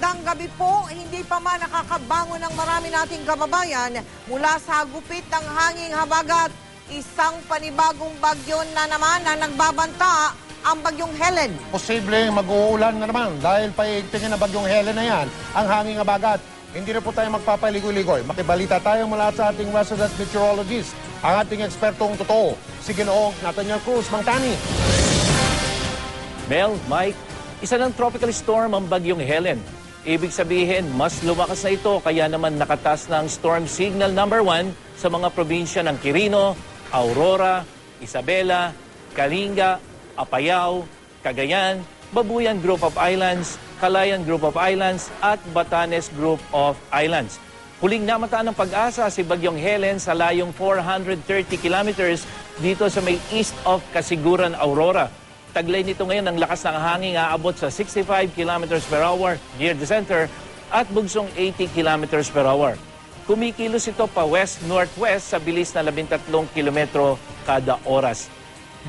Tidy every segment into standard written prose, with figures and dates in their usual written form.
Magandang gabi po. Hindi pa man nakakabangon ng marami nating kababayan mula sa gupit ng hanging habagat. Isang panibagong bagyo na naman na nagbabanta, ang bagyong Helen. Posibleng mag-uulan na naman dahil paigtingin na bagyong Helen na yan ang hanging habagat. Hindi na po tayo magpapaligoy-ligoy. Makibalita tayo mula sa ating resident meteorologist, ang ating ekspertong totoo, si Ginoong Nathaniel Cruz. Mang Tani. Mel, Mike, isa ng tropical storm ang bagyong Helen. Ibig sabihin, mas lumakas na ito kaya naman nakatas ng storm signal number 1 sa mga probinsya ng Quirino, Aurora, Isabela, Kalinga, Apayao, Cagayan, Babuyan Group of Islands, Calayan Group of Islands at Batanes Group of Islands. Huling namataan ng pag-asa si bagyong Helen sa layong 430 kilometers dito sa may east of Casiguran, Aurora. Taglay nito ngayon ang lakas ng hangin aabot sa 65 km per hour near the center at bugsong 80 km per hour. Kumikilos ito pa west-northwest sa bilis na 13 km kada oras.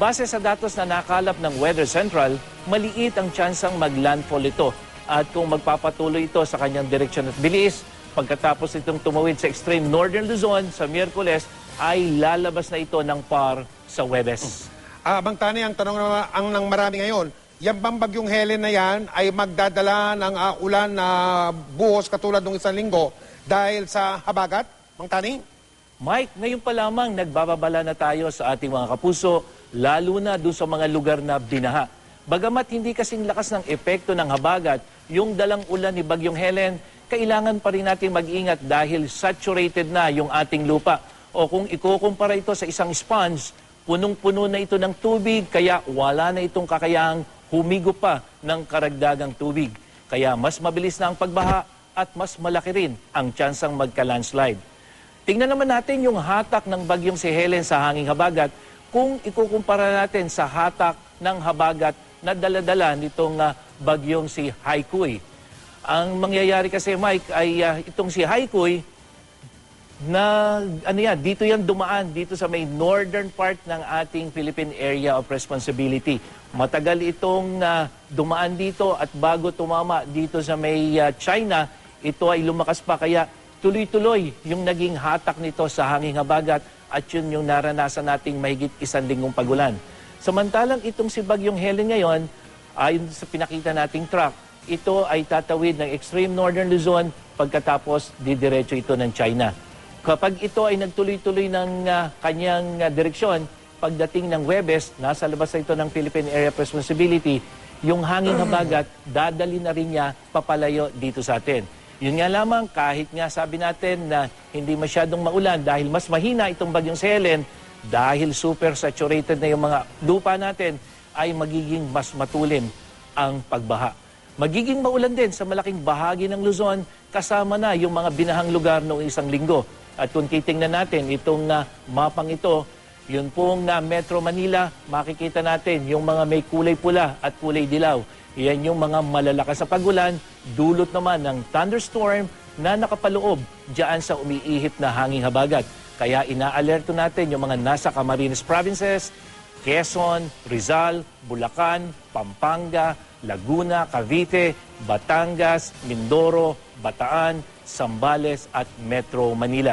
Base sa datos na nakalap ng Weather Central, maliit ang tsansang maglandfall ito. At kung magpapatuloy ito sa kanyang direksyon at bilis, pagkatapos itong tumawid sa extreme northern Luzon sa Miyerkules, ay lalabas na ito ng par sa Huwebes. Mang Tani, ang tanong ang ng marami ngayon, yung bang bagyong Helen na yan ay magdadala ng ulan na buhos katulad ng isang linggo dahil sa habagat? Mang Tani? Mike, ngayon pa lamang nagbababala na tayo sa ating mga kapuso, lalo na doon sa mga lugar na binaha. Bagamat hindi kasing lakas ng epekto ng habagat, yung dalang ulan ni bagyong Helen, kailangan pa rin natin mag-ingat dahil saturated na yung ating lupa. O kung ikukumpara ito sa isang sponge, punong-puno na ito ng tubig, kaya wala na itong kakayahang humigo pa ng karagdagang tubig. Kaya mas mabilis na ang pagbaha at mas malaki rin ang tsansang magka-landslide. Tingnan naman natin yung hatak ng bagyong si Helen sa hanging habagat kung ikukumpara natin sa hatak ng habagat na dala-dala nitong bagyong si Haikui. Ang mangyayari kasi, Mike, ay itong si Haikui, na dito yan dumaan dito sa may northern part ng ating Philippine Area of Responsibility. Matagal itong dumaan dito at bago tumama dito sa may China, ito ay lumakas pa kaya tuloy-tuloy yung naging hatak nito sa hanging habagat at yun yung naranasan nating mahigit 1 linggong pagulan. Samantalang itong si bagyong Helen ngayon, ayon sa pinakita nating track, ito ay tatawid ng extreme northern Luzon pagkatapos didiretso ito ng China. Kapag ito ay nagtuloy-tuloy ng kanyang direksyon, pagdating ng Huwebes, nasa labas na ito ng Philippine Area of Responsibility, yung hanging habagat, dadali na rin niya papalayo dito sa atin. Yun nga lamang, kahit nga sabi natin na hindi masyadong maulan dahil mas mahina itong bagyong si Helen, dahil super saturated na yung mga lupa natin, ay magiging mas matulin ang pagbaha. Magiging maulan din sa malaking bahagi ng Luzon, kasama na yung mga binahang lugar noong 1 linggo. At kung titingnan natin itong mapang ito, yun pong Metro Manila, makikita natin yung mga may kulay pula at kulay dilaw. Yan yung mga malalakas sa pagulan, dulot naman ng thunderstorm na nakapaloob dyan sa umiihip na hanging habagat. Kaya inaalerto natin yung mga nasa Camarines Provinces, Quezon, Rizal, Bulacan, Pampanga, Laguna, Cavite, Batangas, Mindoro, Bataan, Zambales at Metro Manila.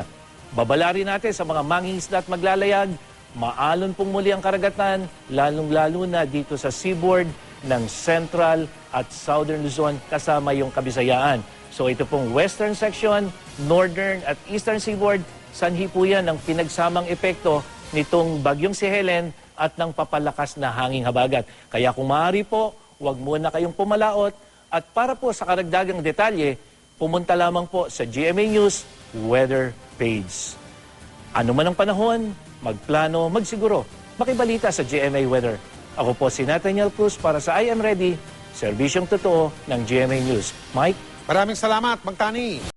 Babala rin natin sa mga mangingisda at maglalayag, maalon pong muli ang karagatan, lalong-lalo na dito sa seaboard ng Central at Southern Luzon kasama yung Kabisayaan. So ito pong western section, northern at eastern seaboard, sanhi po yan ng pinagsamang epekto nitong bagyong si Helen at ng papalakas na hanging habagat. Kaya kung maaari po, huwag muna kayong pumalaot at para po sa karagdagang detalye, pumunta lamang po sa GMA News Weather page. Ano man ang panahon, magplano, magsiguro, makibalita sa GMA Weather. Ako po si Nathaniel Cruz para sa I Am Ready, serbisyong totoo ng GMA News. Mike? Maraming salamat, Mang Tani.